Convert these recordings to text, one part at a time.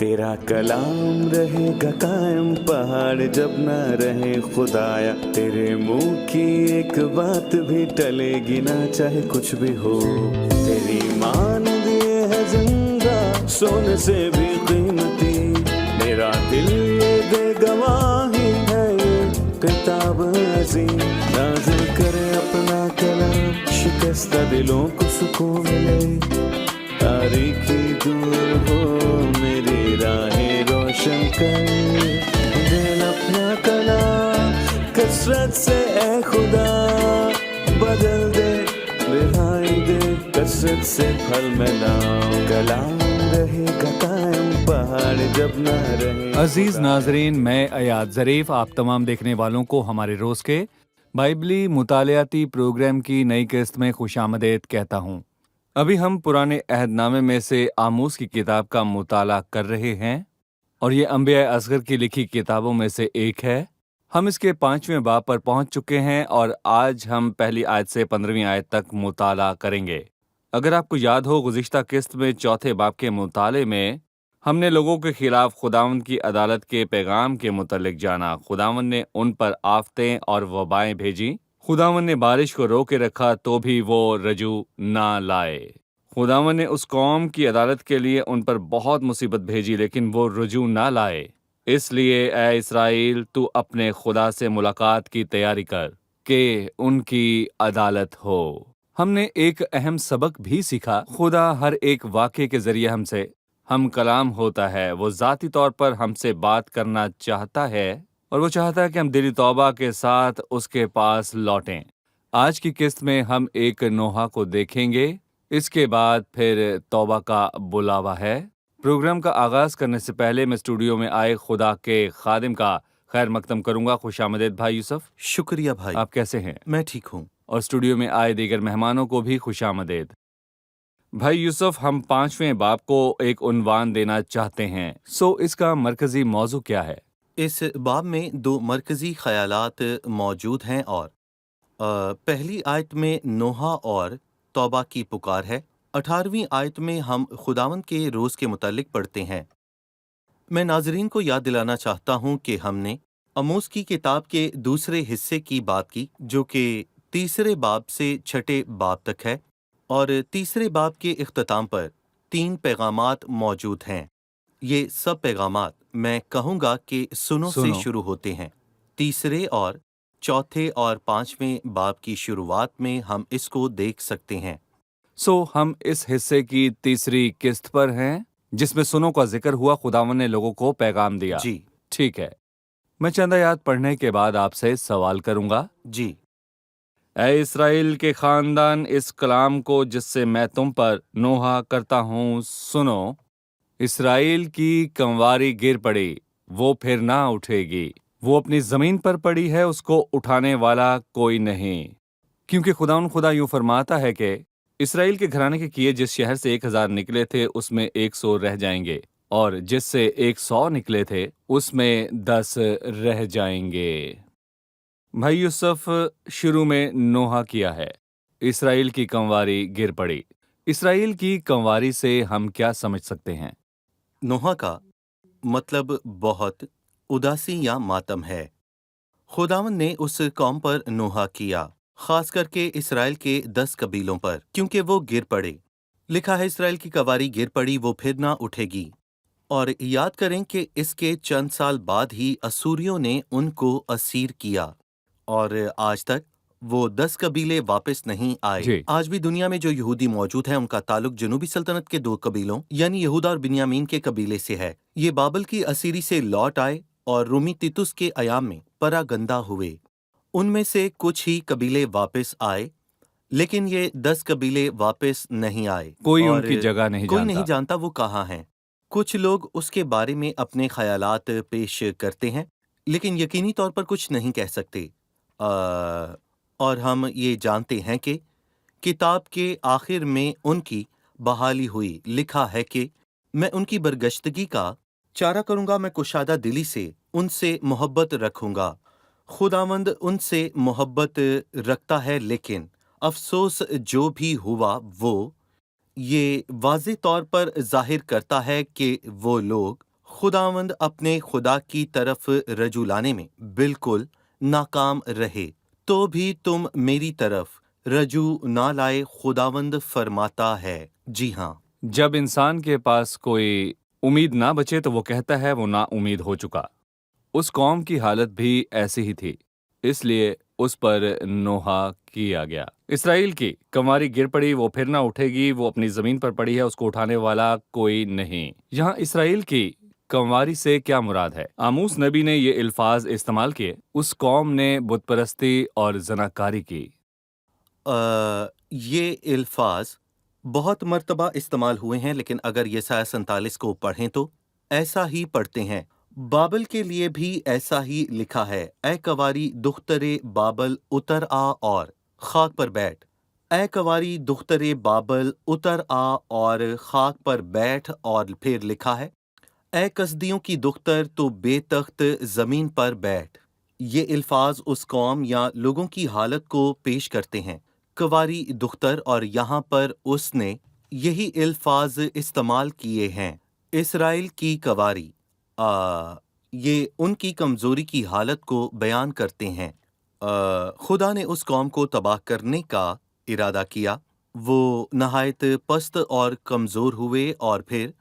तेरा कलाम रहेगा कायम पहाड़ जब ना रहे खुदाया, तेरे मुंह की एक बात भी टलेगी ना चाहे कुछ भी हो। तेरी मान दिए है जिंदा सोने से भी कीमती, मेरा दिल ये दे गवाही है ये किताब अजीम। नाज़िल करे अपना कलाम, शिकस्ता दिलों को सुकून मिले, तारीखी दूर हो मेरी राहें रोशन कर। दिल अपना कलाम कसरत से ए खुदा बदल दे, रिहाई दे कसरत से फल में लाओ। कलाम रहेगा कायम पहाड़ जब ना रहे। अजीज नाजरीन, मैं अयाद ज़रीफ आप तमाम देखने वालों को हमारे रोज़ के बाइबली मुतालियाती प्रोग्राम की नई किस्त में खुशामदीद कहता हूँ। अभी हम पुराने अहदनामे में से आमूस की किताब का मुताला कर रहे हैं और ये अंबिया असगर की लिखी किताबों में से एक है। हम इसके 5वें बाब पर पहुंच चुके हैं और आज हम पहली आयत से 15वीं आयत तक मुताला करेंगे। अगर आपको याद हो, गुज़िश्ता किस्त में चौथे बाब के मुताले में हमने लोगों के खिलाफ खुदावंद की अदालत के पैगाम के मुतल्लिक जाना। खुदावंद ने उन पर आफतें और वबाएं भेजी। खुदावंद ने बारिश को रोके रखा तो भी वो रजू ना लाए। खुदावंद ने उस कौम की अदालत के लिए उन पर बहुत मुसीबत भेजी लेकिन वो रजू ना लाए। इसलिए ए इस्राएल, तू अपने खुदा से मुलाकात की तैयारी कर कि उनकी अदालत हो। हमने एक अहम सबक भी सीखा। खुदा हर एक वाक़े के जरिए हमसे हम कलाम होता है। वो ज़ाती तौर पर हमसे बात करना चाहता है और वो चाहता है कि हम दिली तौबा के साथ उसके पास लौटें। आज की किस्त में हम एक नोहा को देखेंगे, इसके बाद फिर तौबा का बुलावा है। प्रोग्राम का आगाज़ करने से पहले मैं स्टूडियो में आए खुदा के खादिम का खैर मकदम करूंगा। खुशामदीद भाई यूसुफ। शुक्रिया भाई, आप कैसे हैं? मैं ठीक हूँ। और स्टूडियो में आए दीगर मेहमानों को भी खुशामदीद। भाई यूसुफ, हम 5वें बाब को एक उन्वान देना चाहते हैं। इसका मरकजी मौजू क्या है? इस बाब में 2 मरकजी ख्यालात मौजूद हैं और पहली आयत में नोहा और तौबा की पुकार है। 18वीं आयत में हम खुदावंद के रोज़ के मुतालिक पढ़ते हैं। मैं नाजरीन को याद दिलाना चाहता हूँ कि हमने आमोस की किताब के दूसरे हिस्से की बात की, जो कि तीसरे बाब से छठे बाब तक है, और तीसरे बाब के इख्तिताम पर 3 पैगामात मौजूद हैं। ये सब पैगामात मैं कहूँगा कि सुनो से शुरू होते हैं। तीसरे और चौथे और 5वें बाब की शुरुआत में हम इसको देख सकते हैं। हम इस हिस्से की तीसरी किस्त पर हैं जिसमें सुनो का जिक्र हुआ। खुदावन ने लोगों को पैगाम दिया। जी ठीक है। मैं चंद आयत पढ़ने के बाद आपसे सवाल करूंगा। जी। ऐ इस्राएल के खानदान, इस कलाम को जिससे मैं तुम पर नोहा करता हूँ सुनो। इस्राएल की कंवारी गिर पड़ी, वो फिर ना उठेगी। वो अपनी जमीन पर पड़ी है, उसको उठाने वाला कोई नहीं। क्योंकि खुदा यूं फरमाता है कि इस्राएल के घराने के किए जिस शहर से 1000 निकले थे उसमें 100 रह जाएंगे, और जिससे 100 निकले थे उसमें 10 रह जाएंगे। भाई यूसुफ, शुरू में नोहा किया है, इस्राएल की कंवारी गिर पड़ी। इस्राएल की कंवारी से हम क्या समझ सकते हैं? नोहा का मतलब बहुत उदासी या मातम है। खुदावन ने उस कौम पर नोहा किया, खास करके इस्राएल के 10 कबीलों पर, क्योंकि वो गिर पड़े। लिखा है इस्राएल की कंवारी गिर पड़ी, वो फिर ना उठेगी। और याद करें कि इसके चंद साल बाद ही असूरियों ने उनको असीर किया और आज तक वो 10 कबीले वापस नहीं आए। आज भी दुनिया में जो यहूदी मौजूद हैं उनका ताल्लुक जनूबी सल्तनत के 2 कबीलों यानी यहूदा और बिन्यामीन के कबीले से है। ये बाबल की असीरी से लौट आए और रोमी तितुस के अयाम में परागंदा हुए। उनमें से कुछ ही कबीले वापस आए, लेकिन ये 10 कबीले वापस नहीं आए। कोई उनकी जगह नहीं जानता वो कहाँ हैं। कुछ लोग उसके बारे में अपने ख्यालात पेश करते हैं, लेकिन यकीनी तौर पर कुछ नहीं कह सकते। और हम ये जानते हैं कि किताब के आखिर में उनकी बहाली हुई। लिखा है कि मैं उनकी बरगश्तगी का चारा करूंगा, मैं कुशादा दिली से उनसे मोहब्बत रखूंगा। खुदावंद उनसे मोहब्बत रखता है, लेकिन अफसोस जो भी हुआ वो ये वाज़े तौर पर जाहिर करता है कि वो लोग खुदावंद अपने खुदा की तरफ रजू लाने में बिल्कुल नाकाम रहे तो भी तुम मेरी तरफ रजू ना लाए, खुदावंद फरमाता है। जी हाँ, जब इंसान के पास कोई उम्मीद ना बचे तो वो कहता है वो ना उम्मीद हो चुका। उस कौम की हालत भी ऐसी ही थी, इसलिए उस पर नोहा किया गया। इसराइल की कंवारी गिर पड़ी, वो फिर ना उठेगी, वो अपनी जमीन पर पड़ी है, उसको उठाने वाला कोई नहीं। यहाँ इसराइल की कंवारी से क्या मुराद है? आमूस नबी ने ये अल्फाज इस्तेमाल किए। उस कौम ने बुत परस्ती और जनाकारी की। ये अल्फाज बहुत मर्तबा इस्तेमाल हुए हैं, लेकिन अगर यसाया 47 को पढ़ें तो ऐसा ही पढ़ते हैं। बाबल के लिए भी ऐसा ही लिखा है, ए कवारी दुख्तरे बाबल उतर आ और खाक पर बैठ। ए कवारी दुख्तरे बाबल उतर आ और खाक पर बैठ। और फिर लिखा है, ए कसदियों की दुख्तर तो बेतख्त जमीन पर बैठ। ये अल्फाज उस कौम या लोगों की हालत को पेश करते हैं, कवारी दुख्तर, और यहाँ पर उसने यही अल्फाज इस्तेमाल किए हैं, इसराइल की कवारी। ये उनकी कमजोरी की हालत को बयान करते हैं। खुदा ने उस कौम को तबाह करने का इरादा किया। वो नहायत पस्त और कमजोर हुए, और फिर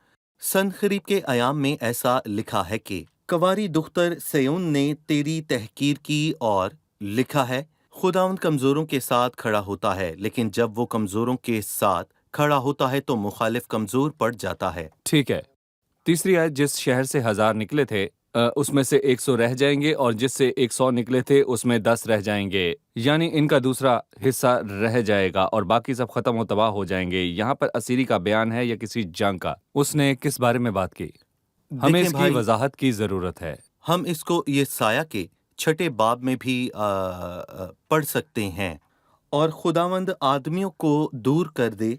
सनखरीब के अयाम में ऐसा लिखा है कि कवारी दुख्तर सयोन ने तेरी तहकीर की, और लिखा है खुदावंद कमजोरों के साथ खड़ा होता है, लेकिन जब वो कमजोरों के साथ खड़ा होता है तो मुखालिफ कमजोर पड़ जाता है। ठीक है। तीसरी आयत, जिस शहर से 1000 निकले थे उसमें से 100 रह जाएंगे, और जिससे 100 निकले थे उसमें 10 रह जाएंगे। यानी इनका दूसरा हिस्सा रह जाएगा और बाकी सब खत्म हो तबाह हो जाएंगे। यहाँ पर असीरी का बयान है या किसी जंग का? उसने किस बारे में बात की? हमें देखें इसकी भाई, वजाहत की जरूरत है। हम इसको ये साया के छठे बाब में भी पढ़ सकते हैं। और खुदावंद आदमियों को दूर कर दे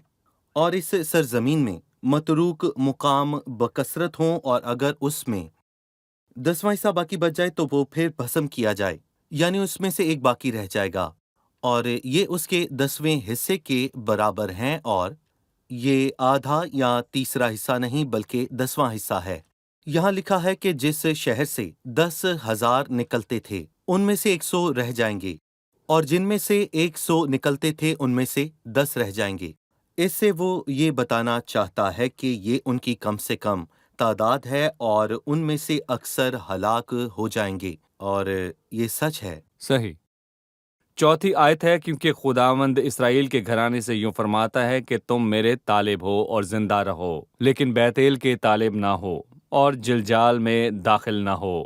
और इस सरजमीन में मतरूक मुकाम बकसरत हों, और अगर उसमें 10वां हिस्सा बाकी बच जाए तो वो फिर भस्म किया जाए, यानी उसमें से एक बाकी रह जाएगा, और ये उसके 10वें हिस्से के बराबर हैं। और ये आधा या तीसरा हिस्सा नहीं बल्कि 10वां हिस्सा है। यहाँ लिखा है कि जिस शहर से 10,000 निकलते थे उनमें से 100 रह जाएंगे, और जिनमें से 100 निकलते थे उनमें से 10 रह जाएंगे। इससे वो ये बताना चाहता है कि ये उनकी कम से कम तादाद है और उनमें से अक्सर हलाक हो जाएंगे, और ये सच है। सही। चौथी आयत है, क्योंकि खुदावंद इसराइल के घराने से यूं फरमाता है कि तुम मेरे तालिब हो और जिंदा रहो, लेकिन बैतेल के तालिब ना हो और जिलजाल में दाखिल ना हो,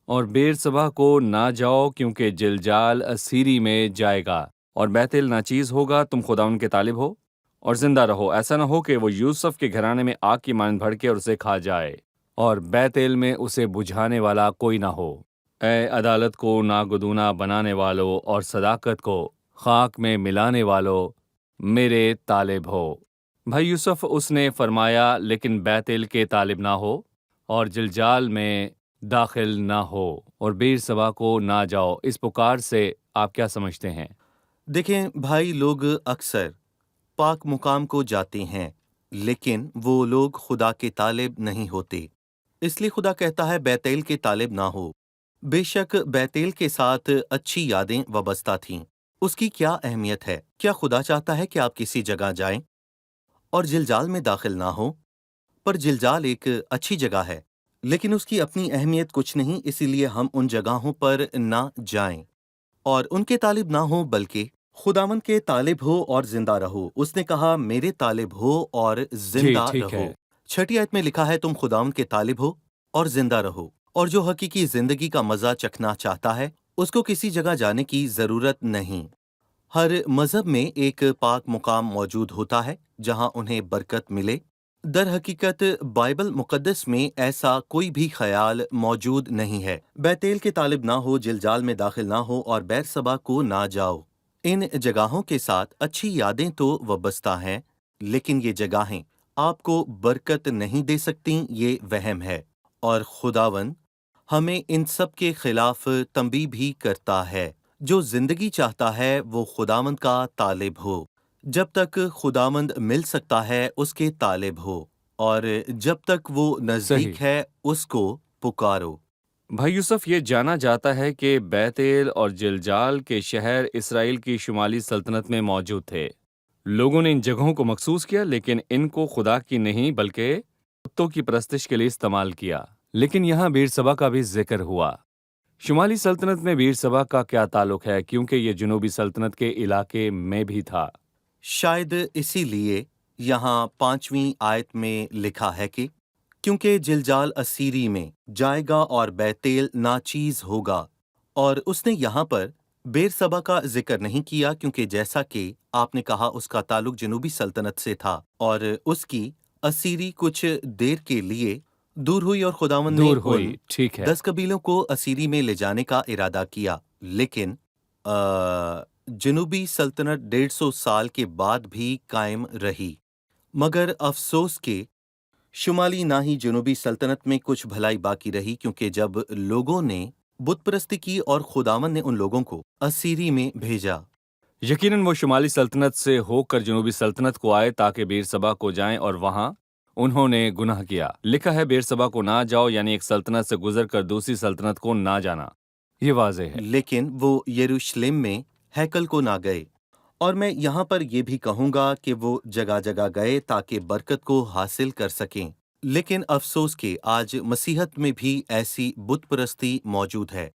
और बेरसबा को ना जाओ, क्योंकि जिलजाल असीरी में जाएगा और बैतेल नाचीज होगा। तुम खुदावंद के तालिब हो और जिंदा रहो। ऐसा ना हो कि वो यूसुफ के घराने में आग की मानद भड़के और उसे खा जाए, और बैतेल में उसे बुझाने वाला कोई ना हो। ए अदालत को नागुदूना बनाने वालों और सदाकत को खाक में मिलाने वालों, मेरे तालिब हो। भाई यूसुफ उसने फरमाया, लेकिन बैतेल के तालिब ना हो और जिलजाल में दाखिल ना हो और बीर सभा को ना जाओ। इस पुकार से आप क्या समझते हैं? देखें भाई, लोग अक्सर पाक मुकाम को जाते हैं, लेकिन वो लोग खुदा के तालिब नहीं होते। इसलिए खुदा कहता है बैतेल के तालिब ना हो। बेशक बैतेल के साथ अच्छी यादें वाबस्ता थीं। उसकी क्या अहमियत है? क्या खुदा चाहता है कि आप किसी जगह जाएं और जिलजाल में दाखिल ना हो? पर जिलजाल एक अच्छी जगह है, लेकिन उसकी अपनी अहमियत कुछ नहीं, इसीलिए हम उन जगहों पर ना जाएं और उनके तालिब ना हो, बल्कि खुदावंद के तालिब हो और जिंदा रहो। उसने कहा, मेरे तालिब हो और जी जिंदा ठीक रहो। है। छठी आयत में लिखा है, तुम खुदावंद के तालिब हो और जिंदा रहो। और जो हकीकी जिंदगी का मजा चखना चाहता है, उसको किसी जगह जाने की जरूरत नहीं। हर मजहब में एक पाक मुकाम मौजूद होता है जहां उन्हें बरकत मिले। दर हकीकत बाइबल मुकद्दस में ऐसा कोई भी ख्याल मौजूद नहीं है। बैतेल के तालिब ना हो, जिलजाल में दाखिल ना हो और बैरसबा को ना जाओ। इन जगहों के साथ अच्छी यादें तो वाबस्ता हैं, लेकिन ये जगहें आपको बरकत नहीं दे सकती, ये वहम है। और खुदावन हमें इन सब के खिलाफ तंबीह भी करता है। जो जिंदगी चाहता है वो खुदावंद का तालिब हो। जब तक खुदावंद मिल सकता है उसके तालिब हो, اور جب تک وہ نزدیک صحیح۔ ہے اس کو پکارو۔ بھائی یوسف، یہ جانا جاتا ہے کہ بیتیل اور جلجال کے شہر اسرائیل کی شمالی سلطنت میں موجود تھے۔ لوگوں نے ان جگہوں کو مخصوص کیا، لیکن ان کو خدا کی نہیں بلکہ بتوں کی پرستش کے لیے استعمال کیا۔ لیکن یہاں بیر سبا کا بھی ذکر ہوا۔ شمالی سلطنت میں بیر سبا کا کیا تعلق ہے، کیونکہ یہ جنوبی سلطنت کے علاقے میں بھی تھا؟ شاید اسی لیے یہاں 5ویں آیت میں لکھا ہے کہ کیونکہ جلجال اسیری میں جائے گا اور بیتیل ناچیز ہوگا، اور اس نے یہاں پر بیر سبا کا ذکر نہیں کیا کیونکہ جیسا کہ آپ نے کہا اس کا تعلق جنوبی سلطنت سے تھا، اور اس کی اسیری کچھ دیر کے لیے دور ہوئی، اور خداوند نے دور ان ہوئی، ٹھیک ہے۔ 10 قبیلوں کو اسیری میں لے جانے کا ارادہ کیا، لیکن جنوبی سلطنت 150 سال کے بعد بھی قائم رہی۔ مگر افسوس کہ شمالی نہ ہی جنوبی سلطنت میں کچھ بھلائی باقی رہی، کیونکہ جب لوگوں نے بت پرستی کی اور خداوند نے ان لوگوں کو اسیری میں بھیجا۔ یقیناً وہ شمالی سلطنت سے ہو کر جنوبی سلطنت کو آئے تاکہ بیر سبا کو جائیں، اور وہاں انہوں نے گناہ کیا۔ لکھا ہے بیر سبا کو نہ جاؤ، یعنی ایک سلطنت سے گزر کر دوسری سلطنت کو نہ جانا۔ یہ واضح ہے۔ لیکن وہ یروشلم میں ہیکل کو نہ گئے، اور میں یہاں پر یہ بھی کہوں گا کہ وہ جگہ جگہ گئے تاکہ برکت کو حاصل کر سکیں، لیکن افسوس کہ آج مسیحت میں بھی ایسی بت پرستی موجود ہے،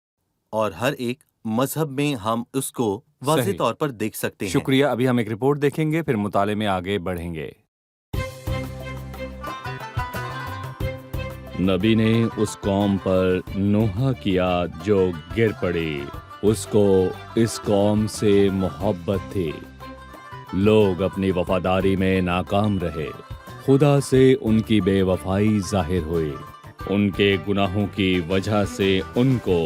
اور ہر ایک مذہب میں ہم اس کو واضح صحیح۔ طور پر دیکھ سکتے ہیں۔ شکریہ۔ ابھی ہم ایک رپورٹ دیکھیں گے، پھر مطالعے میں آگے بڑھیں گے۔ نبی نے اس قوم پر نوحہ کیا جو گر پڑی، اس کو اس قوم سے محبت تھی۔ لوگ اپنی وفاداری میں ناکام رہے، خدا سے ان کی بے وفائی ظاہر ہوئی۔ ان کے گناہوں کی وجہ سے ان کو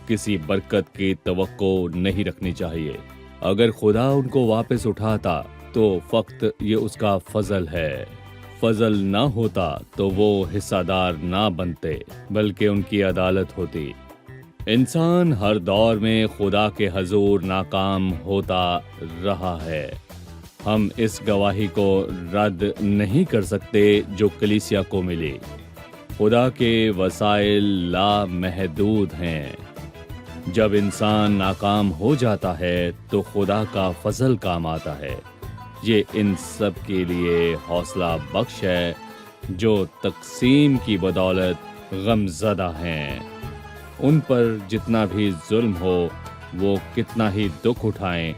کسی برکت کی توقع نہیں رکھنی چاہیے۔ اگر خدا ان کو واپس اٹھاتا تو فقط یہ اس کا فضل ہے۔ فضل نہ ہوتا تو وہ حصہ دار نہ بنتے، بلکہ ان کی عدالت ہوتی۔ انسان ہر دور میں خدا کے حضور ناکام ہوتا رہا ہے۔ ہم اس گواہی کو رد نہیں کر سکتے جو کلیسیا کو ملی۔ خدا کے وسائل لامحدود ہیں۔ جب انسان ناکام ہو جاتا ہے تو خدا کا فضل کام آتا ہے۔ یہ ان سب کے لیے حوصلہ بخش ہے جو تقسیم کی بدولت غم زدہ ہیں۔ ان پر جتنا بھی ظلم ہو، وہ کتنا ہی دکھ اٹھائیں،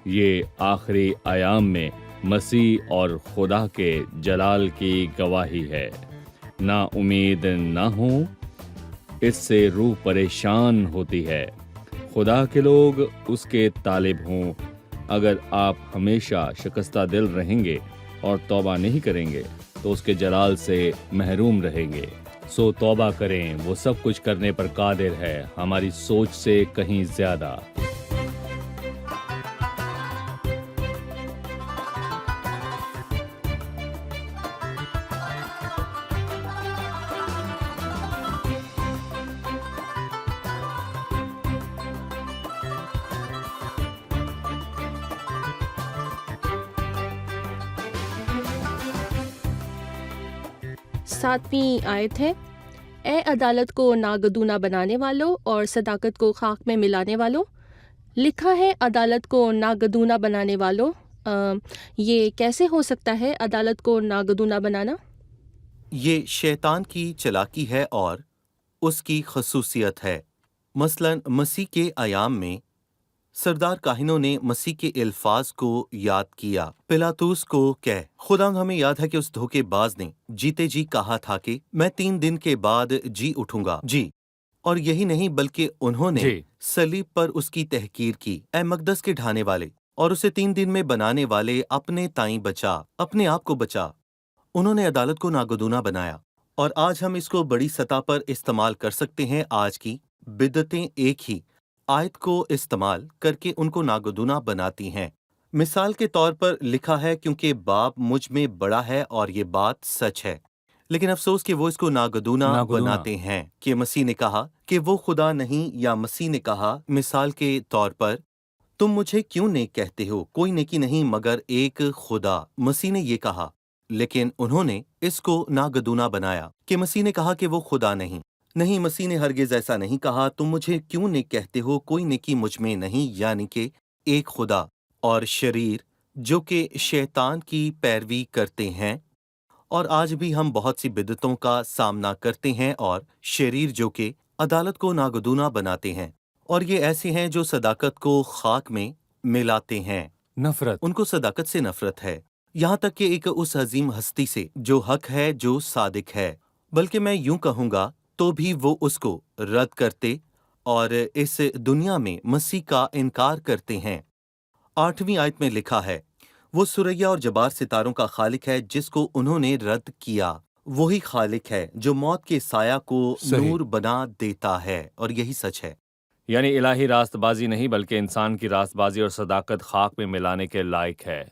یہ آخری ایام میں مسیح اور خدا کے جلال کی گواہی ہے۔ نا امید نہ ہوں، اس سے روح پریشان ہوتی ہے۔ خدا کے لوگ اس کے طالب ہوں۔ اگر آپ ہمیشہ شکستہ دل رہیں گے اور توبہ نہیں کریں گے تو اس کے جلال سے محروم رہیں گے۔ سو توبہ کریں، وہ سب کچھ کرنے پر قادر ہے، ہماری سوچ سے کہیں زیادہ۔ ساتویں آیت ہے، اے عدالت کو ناگدونہ بنانے والوں اور صداقت کو خاک میں ملانے والوں۔ لکھا ہے عدالت کو ناگدونہ بنانے والوں۔ یہ کیسے ہو سکتا ہے عدالت کو ناگدونہ بنانا؟ یہ شیطان کی چلاکی ہے اور اس کی خصوصیت ہے۔ مثلاً مسیح کے ایام میں سردار کاہنوں نے مسیح کے الفاظ کو یاد کیا۔ پلاطوس کو کہہ، خدا ہمیں یاد ہے کہ اس دھوکے باز نے جیتے جی کہا تھا کہ میں 3 دن کے بعد جی اٹھوں گا۔ جی، اور یہی نہیں بلکہ انہوں نے جی۔ صلیب پر اس کی تحقیر کی۔ اے مقدس کے ڈھانے والے اور اسے 3 دن میں بنانے والے، اپنے تائیں بچا، اپنے آپ کو بچا۔ انہوں نے عدالت کو ناگدونہ بنایا، اور آج ہم اس کو بڑی سطح پر استعمال کر سکتے ہیں۔ آج کی بدعتیں ایک ہی آیت کو استعمال کر کے ان کو ناگدونہ بناتی ہیں۔ مثال کے طور پر لکھا ہے، کیونکہ باپ مجھ میں بڑا ہے، اور یہ بات سچ ہے۔ لیکن افسوس کہ وہ اس کو ناگدونہ بناتے ہیں کہ مسیح نے کہا کہ وہ خدا نہیں، یا مسیح نے کہا مثال کے طور پر، تم مجھے کیوں نیک کہتے ہو؟ کوئی نیکی نہیں مگر ایک خدا۔ مسیح نے یہ کہا، لیکن انہوں نے اس کو ناگدونا بنایا کہ مسیح نے کہا کہ وہ خدا نہیں۔ نہیں، مسیح نے ہرگز ایسا نہیں کہا۔ تم مجھے کیوں نیک کہتے ہو؟ کوئی نیکی مجھ میں نہیں، یعنی کہ ایک خدا اور شریر جو کہ شیطان کی پیروی کرتے ہیں۔ اور آج بھی ہم بہت سی بدعتوں کا سامنا کرتے ہیں اور شریر جو کہ عدالت کو ناگدونا بناتے ہیں، اور یہ ایسے ہیں جو صداقت کو خاک میں ملاتے ہیں۔ نفرت، ان کو صداقت سے نفرت ہے، یہاں تک کہ ایک اس عظیم ہستی سے جو حق ہے، جو صادق ہے، بلکہ میں یوں کہوں گا تو بھی وہ اس کو رد کرتے اور اس دنیا میں مسیح کا انکار کرتے ہیں۔ 8ویں آیت میں لکھا ہے، وہ سریا اور جبار ستاروں کا خالق ہے جس کو انہوں نے رد کیا۔ وہی خالق ہے جو موت کے سایہ کو صحیح۔ نور بنا دیتا ہے، اور یہی سچ ہے۔ یعنی الہی راست بازی نہیں بلکہ انسان کی راست بازی اور صداقت خاک میں ملانے کے لائق ہے۔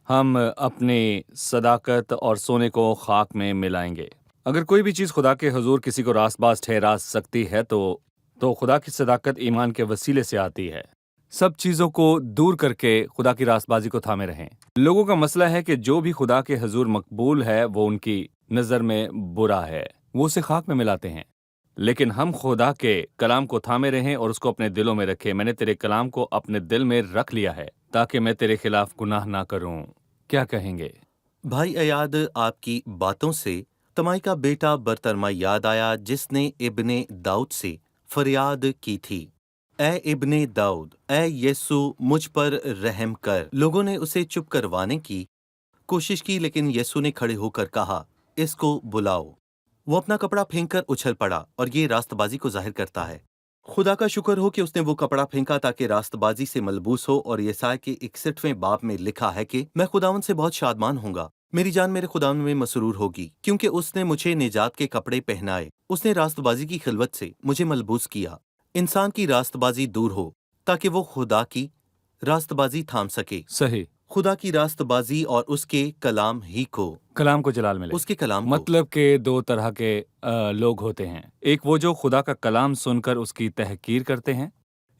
ہم اپنی صداقت اور سونے کو خاک میں ملائیں گے۔ اگر کوئی بھی چیز خدا کے حضور کسی کو راست باز ٹھہرا سکتی ہے تو خدا کی صداقت ایمان کے وسیلے سے آتی ہے۔ سب چیزوں کو دور کر کے خدا کی راست بازی کو تھامے رہیں۔ لوگوں کا مسئلہ ہے کہ جو بھی خدا کے حضور مقبول ہے وہ ان کی نظر میں برا ہے، وہ اسے خاک میں ملاتے ہیں۔ لیکن ہم خدا کے کلام کو تھامے رہیں اور اس کو اپنے دلوں میں رکھیں۔ میں نے تیرے کلام کو اپنے دل میں رکھ لیا ہے تاکہ میں تیرے خلاف گناہ نہ کروں۔ کیا کہیں گے؟ بھائی ایاد، آپ کی باتوں سے تمائی کا بیٹا برترما یاد آیا جس نے ابن داؤد سے فریاد کی تھی، اے ابن داؤد، اے یسو مجھ پر رحم کر۔ لوگوں نے اسے چپ کروانے کی کوشش کی، لیکن یسو نے کھڑے ہو کر کہا، اس کو بلاؤ۔ وہ اپنا کپڑا پھینک کر اچھل پڑا، اور یہ راست بازی کو ظاہر کرتا ہے۔ خدا کا شکر ہو کہ اس نے وہ کپڑا پھینکا تاکہ راست بازی سے ملبوس ہو، اور یسایا کے 61ویں باب میں لکھا ہے کہ میں خداوند سے بہت شادمان ہوں گا، میری جان میرے خداوند میں مسرور ہوگی، کیونکہ اس نے مجھے نجات کے کپڑے پہنائے، اس نے راست بازی کی خلوت سے مجھے ملبوس کیا۔ انسان کی راست بازی دور ہو تاکہ وہ خدا کی راست بازی تھام سکے۔ صحیح، خدا کی راست بازی اور اس کے کلام ہی کو، کلام کو جلال ملے۔ اس کے کلام کو، مطلب کہ دو طرح کے لوگ ہوتے ہیں، ایک وہ جو خدا کا کلام سن کر اس کی تحقیر کرتے ہیں،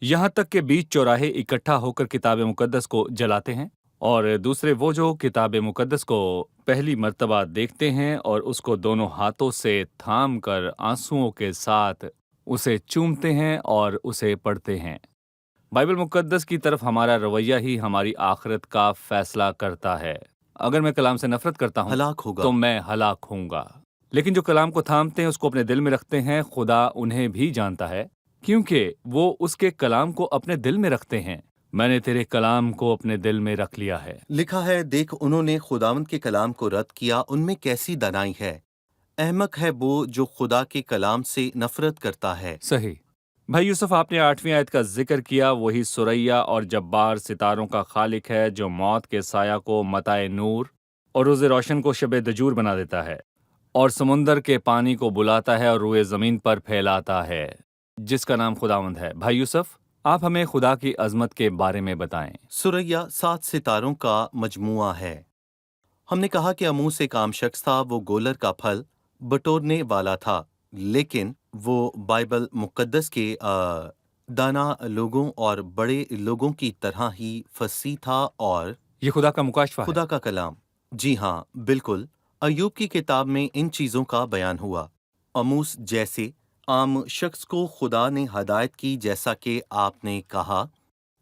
یہاں تک کہ بیچ چوراہے اکٹھا ہو کر کتاب مقدس کو جلاتے ہیں، اور دوسرے وہ جو کتاب مقدس کو پہلی مرتبہ دیکھتے ہیں اور اس کو دونوں ہاتھوں سے تھام کر آنسوؤں کے ساتھ اسے چومتے ہیں اور اسے پڑھتے ہیں۔ بائبل مقدس کی طرف ہمارا رویہ ہی ہماری آخرت کا فیصلہ کرتا ہے۔ اگر میں کلام سے نفرت کرتا ہوں ہلاک ہوگا۔ تو میں ہلاک ہوں گا، لیکن جو کلام کو تھامتے ہیں، اس کو اپنے دل میں رکھتے ہیں، خدا انہیں بھی جانتا ہے کیونکہ وہ اس کے کلام کو اپنے دل میں رکھتے ہیں۔ میں نے تیرے کلام کو اپنے دل میں رکھ لیا ہے۔ لکھا ہے، دیکھ انہوں نے خداوند کے کلام کو رد کیا، ان میں کیسی دنائی ہے۔ احمق ہے وہ جو خدا کے کلام سے نفرت کرتا ہے۔ صحیح۔ بھائی یوسف، آپ نے 8ویں آیت کا ذکر کیا، وہی سریا اور جبار ستاروں کا خالق ہے جو موت کے سایہ کو متاع نور اور روز روشن کو شب دجور بنا دیتا ہے، اور سمندر کے پانی کو بلاتا ہے اور روئے زمین پر پھیلاتا ہے، جس کا نام خداوند ہے۔ بھائی یوسف، آپ ہمیں خدا کی عظمت کے بارے میں بتائیں۔ سریا 7 ستاروں کا مجموعہ ہے۔ ہم نے کہا کہ اموس ایک عام شخص تھا، وہ گولر کا پھل بٹورنے والا تھا، لیکن وہ بائبل مقدس کے دانا لوگوں اور بڑے لوگوں کی طرح ہی فصیح تھا، اور یہ خدا کا مکاشفہ ہے۔ خدا کا کلام، جی ہاں بالکل، ایوب کی کتاب میں ان چیزوں کا بیان ہوا۔ اموس جیسے عام شخص کو خدا نے ہدایت کی، جیسا کہ آپ نے کہا،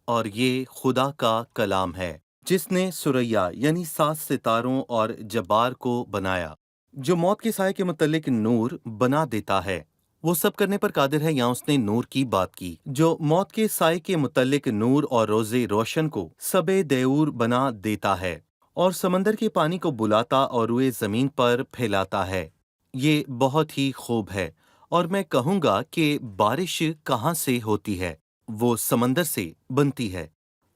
اور یہ خدا کا کلام ہے جس نے سریا یعنی 7 ستاروں اور جبار کو بنایا، جو موت کے سائے کے متعلق نور بنا دیتا ہے۔ وہ سب کرنے پر قادر ہے، یہاں اس نے نور کی بات کی، جو موت کے سائے کے متعلق نور اور روز روشن کو سب دیور بنا دیتا ہے، اور سمندر کے پانی کو بلاتا اور روئے زمین پر پھیلاتا ہے۔ یہ بہت ہی خوب ہے، اور میں کہوں گا کہ بارش کہاں سے ہوتی ہے؟ وہ سمندر سے بنتی ہے۔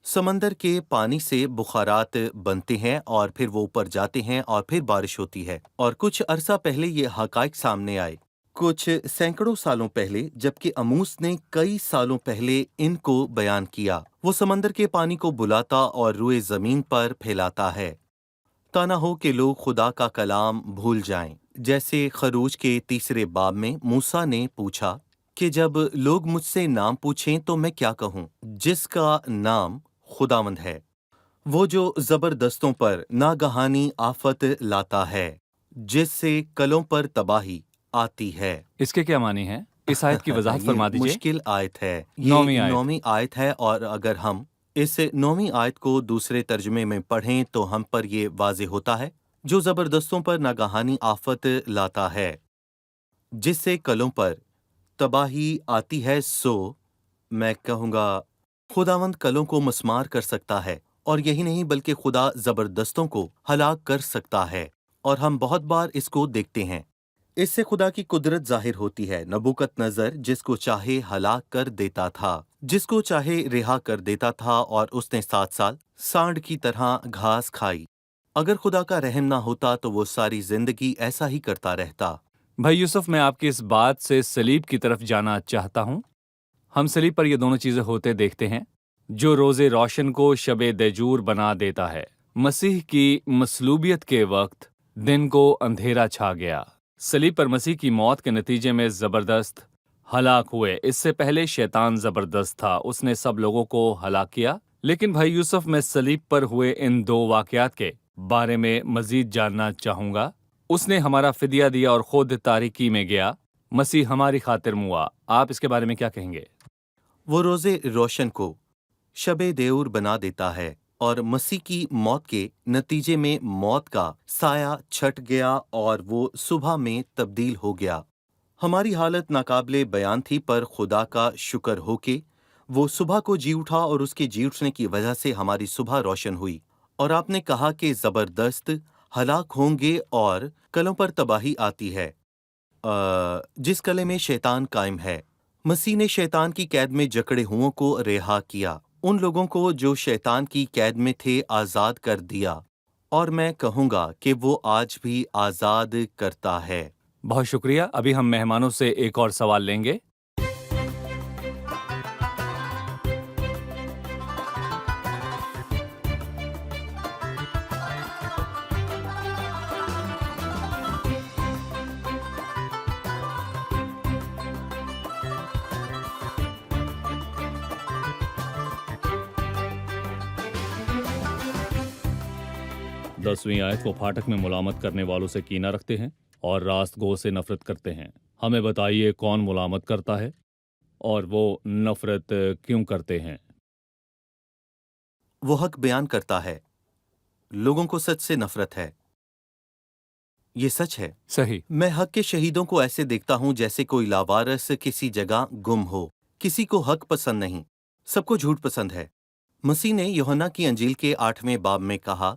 سمندر کے پانی سے بخارات بنتے ہیں، اور پھر وہ اوپر جاتے ہیں، اور پھر بارش ہوتی ہے۔ اور کچھ عرصہ پہلے یہ حقائق سامنے آئے، کچھ سینکڑوں سالوں پہلے، جبکہ اموس نے کئی سالوں پہلے ان کو بیان کیا۔ وہ سمندر کے پانی کو بلاتا اور روئے زمین پر پھیلاتا ہے۔ تا نہ ہو کہ لوگ خدا کا کلام بھول جائیں، جیسے خروج کے 3 باب میں موسیٰ نے پوچھا کہ جب لوگ مجھ سے نام پوچھیں تو میں کیا کہوں؟ جس کا نام خداوند ہے، وہ جو زبردستوں پر ناگہانی آفت لاتا ہے، जिससे कलों पर तबाही आती है। इसके क्या मानी है? इस आयत की वजाहत ये फरमा दीजिए। मुश्किल आयत है। नौवीं ये आयत। 9वीं आयत है, और अगर हम इस 9वीं आयत को दूसरे तर्जमे में पढ़ें तो हम पर ये वाज़ेह होता है, जो ज़बरदस्तों पर नागहानी आफत लाता है, जिससे कलों पर तबाही आती है। सो मैं कहूँगा खुदावंद कलों को मस्मार कर सकता है, और यही नहीं बल्कि खुदा ज़बरदस्तों को हलाक कर सकता है, और हम बहुत बार इसको देखते हैं। इससे खुदा की कुदरत जाहिर होती है। नबूकतनज़र जिसको चाहे हलाक कर देता था, जिसको चाहे रिहा कर देता था, और उसने 7 साल सांड की तरह घास खाई। अगर खुदा का रहम ना होता तो वो सारी जिंदगी ऐसा ही करता रहता। भाई यूसुफ, मैं आपकी इस बात से सलीब की तरफ जाना चाहता हूँ। हम सलीब पर ये दोनों चीज़ें होते देखते हैं, जो रोज़े रोशन को शबे देजूर बना देता है। मसीह की मसलूबियत के वक्त दिन को अंधेरा छा गया। सलीब पर मसीह की मौत के नतीजे में ज़बरदस्त हलाक हुए। इससे पहले शैतान ज़बरदस्त था, उसने सब लोगों को हलाक किया। लेकिन भाई यूसुफ, मैं सलीब पर हुए इन 2 वाक़यात के बारे में मज़ीद जानना चाहूँगा। उसने हमारा फिदिया दिया और खुद तारीकी में गया। मसीह हमारी खातिर मुआ। आप इसके बारे में क्या कहेंगे? वो रोज़े रोशन को शबे देऊर बना देता है, और मसीह की मौत के नतीजे में मौत का साया छट गया और वो सुबह में तब्दील हो गया। हमारी हालत नाकाबिले बयान थी, पर खुदा का शुक्र हो के वो सुबह को जी उठा, और उसके जी उठने की वजह से हमारी सुबह रोशन हुई। और आपने कहा कि ज़बरदस्त हलाक होंगे और कलों पर तबाही आती है, जिस कले में शैतान कायम है। मसीह ने शैतान की कैद में जकड़े हुओं को रिहा किया। उन लोगों को जो शैतान की कैद में थे आज़ाद कर दिया, और मैं कहूँगा कि वो आज भी आज़ाद करता है। बहुत शुक्रिया। अभी हम मेहमानों से एक और सवाल लेंगे। दसवीं आयत, वो फाटक में मुलामत करने वालों से कीना रखते हैं और रास्त गो से नफरत करते हैं। हमें बताइए, कौन मुलामत करता है और वो नफरत क्यों करते हैं? वो हक बयान करता है। लोगों को सच से नफरत है। ये सच है। सही। मैं हक के शहीदों को ऐसे देखता हूँ जैसे कोई लावारस किसी जगह गुम हो। किसी को हक पसंद नहीं, सबको झूठ पसंद है। मसीह ने यूहन्ना की अंजील के 8वें बाब में कहा,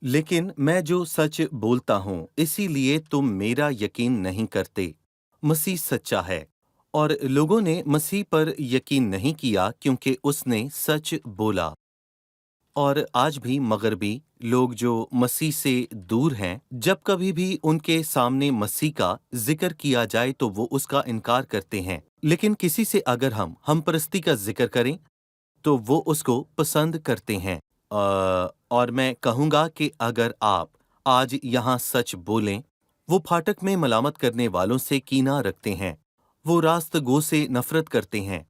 लेकिन मैं जो सच बोलता हूँ इसीलिए तुम मेरा यकीन नहीं करते। मसीह सच्चा है, और लोगों ने मसीह पर यकीन नहीं किया क्योंकि उसने सच बोला। और आज भी मगरबी लोग जो मसीह से दूर हैं, जब कभी भी उनके सामने मसीह का जिक्र किया जाए तो वो उसका इनकार करते हैं। लेकिन किसी से अगर हम परस्ती का जिक्र करें तो वो उसको पसंद करते हैं। और मैं कहूँगा कि अगर आप आज यहाँ सच बोलें, वो फाटक में मलामत करने वालों से कीना रखते हैं, वो रास्त गो से नफरत करते हैं।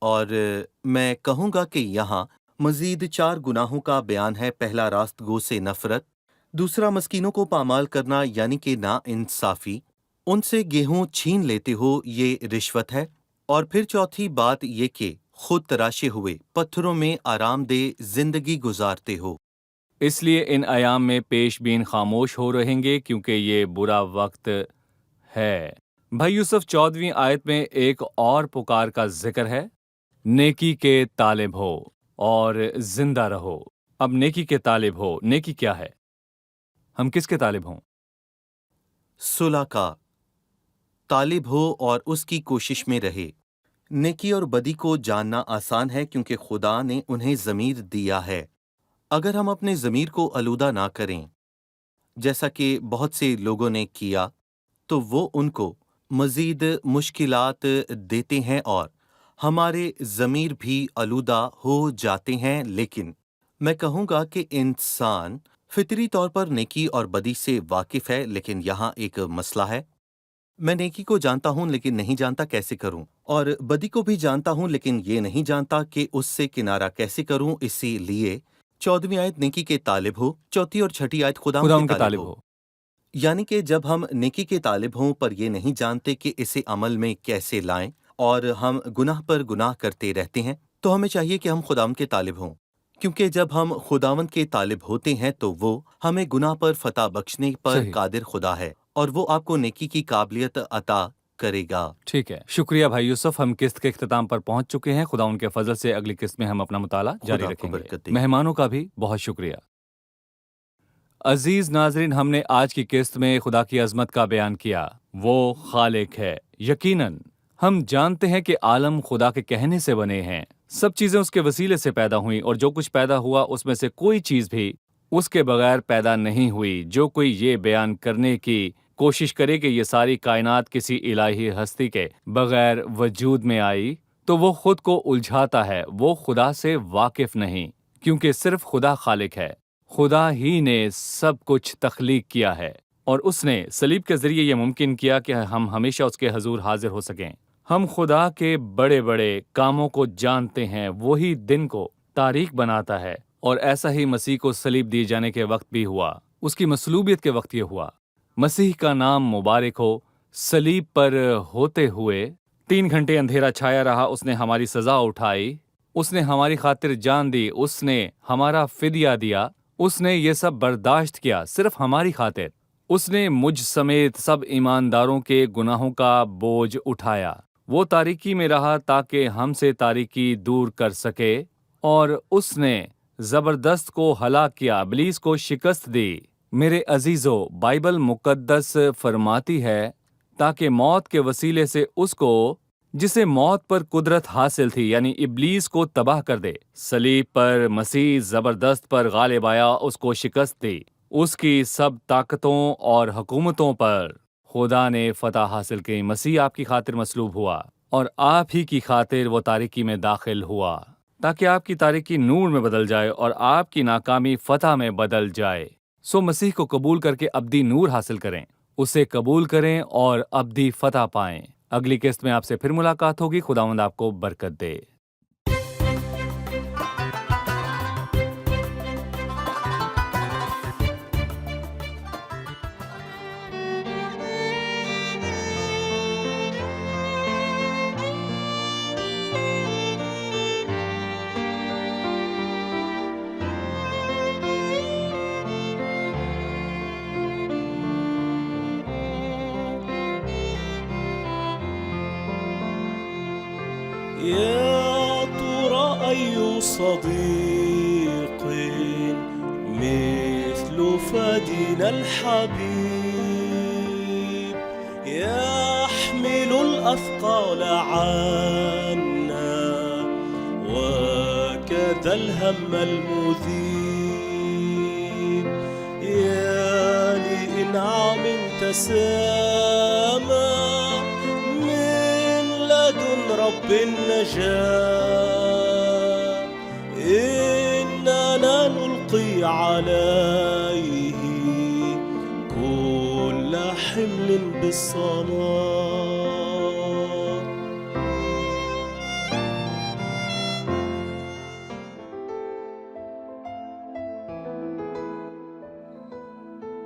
और मैं कहूँगा कि यहाँ मजीद 4 गुनाहों का बयान है। पहला, रास्त गो से नफरत। दूसरा, मस्कीनों को पामाल करना यानी कि ना इंसाफी। उनसे गेहूं छीन लेते हो, ये रिश्वत है। और फिर चौथी बात ये कि खुद तराशे हुए पत्थरों में आरामदेह जिंदगी गुजारते हो। इसलिए इन अयाम में पेशबीन खामोश हो रहेंगे क्योंकि ये बुरा वक्त है। भाई यूसुफ, 14वीं आयत में एक और पुकार का जिक्र है, नेकी के तालिब हो और जिंदा रहो। अब नेकी के तालिब हो, नेकी क्या है? हम किसके तालिब हों? सुलह का तालिब हो और उसकी कोशिश में रहे। नेकी और बदी को जानना आसान है क्योंकि खुदा ने उन्हें ज़मीर दिया है। अगर हम अपने ज़मीर को आलूदा ना करें, जैसा कि बहुत से लोगों ने किया, तो वो उनको मज़ीद मुश्किलात देते हैं और हमारे ज़मीर भी आलूदा हो जाते हैं। लेकिन मैं कहूँगा कि इंसान फितरी तौर पर नेकी और बदी से वाकिफ़ है, लेकिन यहाँ एक मसला है। मैं नेकी को जानता हूँ लेकिन नहीं जानता कैसे करूँ, और बदी को भी जानता हूँ लेकिन ये नहीं जानता कि उससे किनारा कैसे करूँ। इसीलिए 14वीं आयत नेकी के तालिब हो, चौथी और छठी आयत खुदा खुदा के उनके तालिब तालिब हो। हो। یعنی کہ جب ہم نیکی کے طالب ہوں پر یہ نہیں جانتے کہ اسے عمل میں کیسے لائیں اور ہم گناہ پر گناہ کرتے رہتے ہیں، تو ہمیں چاہیے کہ ہم خداوند کے طالب ہوں، کیونکہ جب ہم خداوند کے طالب ہوتے ہیں تو وہ ہمیں گناہ پر فتح بخشنے پر صحیح۔ قادر خدا ہے اور وہ آپ کو نیکی کی قابلیت عطا کرے گا۔ ٹھیک ہے، شکریہ بھائی یوسف، ہم قسط کے اختتام پر پہنچ چکے ہیں۔ خدا ان کے فضل سے اگلی قسط میں ہم اپنا مطالعہ جاری خدا آپ کو رکھیں برکت گے۔ دے۔ مہمانوں کا بھی بہت شکریہ۔ عزیز ناظرین، ہم نے آج کی قسط میں خدا کی عظمت کا بیان کیا۔ وہ خالق ہے۔ یقیناً ہم جانتے ہیں کہ عالم خدا کے کہنے سے بنے ہیں، سب چیزیں اس کے وسیلے سے پیدا ہوئیں، اور جو کچھ پیدا ہوا اس میں سے کوئی چیز بھی اس کے بغیر پیدا نہیں ہوئی۔ جو کوئی یہ بیان کرنے کی کوشش کرے کہ یہ ساری کائنات کسی الہی ہستی کے بغیر وجود میں آئی تو وہ خود کو الجھاتا ہے، وہ خدا سے واقف نہیں، کیونکہ صرف خدا خالق ہے۔ خدا ہی نے سب کچھ تخلیق کیا ہے، اور اس نے صلیب کے ذریعے یہ ممکن کیا کہ ہم ہمیشہ اس کے حضور حاضر ہو سکیں۔ ہم خدا کے بڑے بڑے کاموں کو جانتے ہیں، وہی دن کو تاریک بناتا ہے، اور ایسا ہی مسیح کو صلیب دیے جانے کے وقت بھی ہوا، اس کی مصلوبیت کے وقت یہ ہوا۔ مسیح کا نام مبارک ہو۔ صلیب پر ہوتے ہوئے 3 گھنٹے اندھیرا چھایا رہا، اس نے ہماری سزا اٹھائی، اس نے ہماری خاطر جان دی، اس نے ہمارا فدیہ دیا، اس نے یہ سب برداشت کیا صرف ہماری خاطر۔ اس نے مجھ سمیت سب ایمانداروں کے گناہوں کا بوجھ اٹھایا۔ وہ تاریکی میں رہا تاکہ ہم سے تاریکی دور کر سکے، اور اس نے زبردست کو ہلاک کیا، ابلیس کو شکست دی۔ میرے عزیزو، بائبل مقدس فرماتی ہے تاکہ موت کے وسیلے سے اس کو جسے موت پر قدرت حاصل تھی یعنی ابلیس کو تباہ کر دے۔ صلیب پر مسیح زبردست پر غالب آیا، اس کو شکست دی، اس کی سب طاقتوں اور حکومتوں پر خدا نے فتح حاصل کی۔ مسیح آپ کی خاطر مصلوب ہوا، اور آپ ہی کی خاطر وہ تاریکی میں داخل ہوا، تاکہ آپ کی تاریکی نور میں بدل جائے اور آپ کی ناکامی فتح میں بدل جائے۔ سو مسیح کو قبول کر کے ابدی نور حاصل کریں، اسے قبول کریں اور ابدی فتح پائیں۔ اگلی قسط میں آپ سے پھر ملاقات ہوگی۔ خداوند آپ کو برکت دے۔ يا ترى أي صديق مثل فدينا الحبيب يحمل الأثقال عنا وكذا الهم المذيب يا لإنعام تسامى رب النجاة إننا نلقي عليه كل حمل بالصلاة۔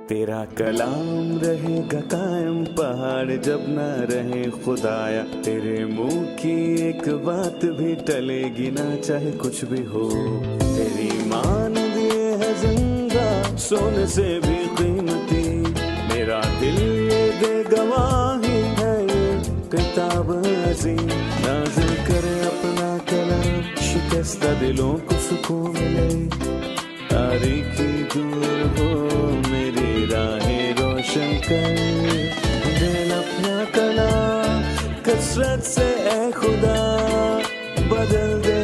تیرا کلام رہے گا قائم پہاڑ جب نہ رہے خدایا، تیرے منہ کی ایک بات بھی ٹلے گی نہ چاہے کچھ بھی ہو۔ تیری مانند یہ ہے زندہ سونے سے بھی قیمتی، میرا دل یہ دے گواہی ہے یہ کتاب عظیم۔ نازل کرے اپنا کلام، شکستہ دلوں کو سکون ملے، تاریکی دور ہو میری راہیں روشن کر، دل اپنا کلام کثرت سے اے خدا بدل دے،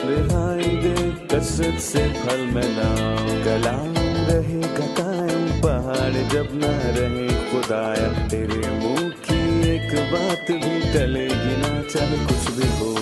رہائی دے کثرت سے پھل ملاؤ۔ کلام رہے گا قائم پہاڑ جب نہ رہے خدایا، تیرے منہ کی ایک بات بھی ٹلے گی نہ چاہے کچھ بھی ہو۔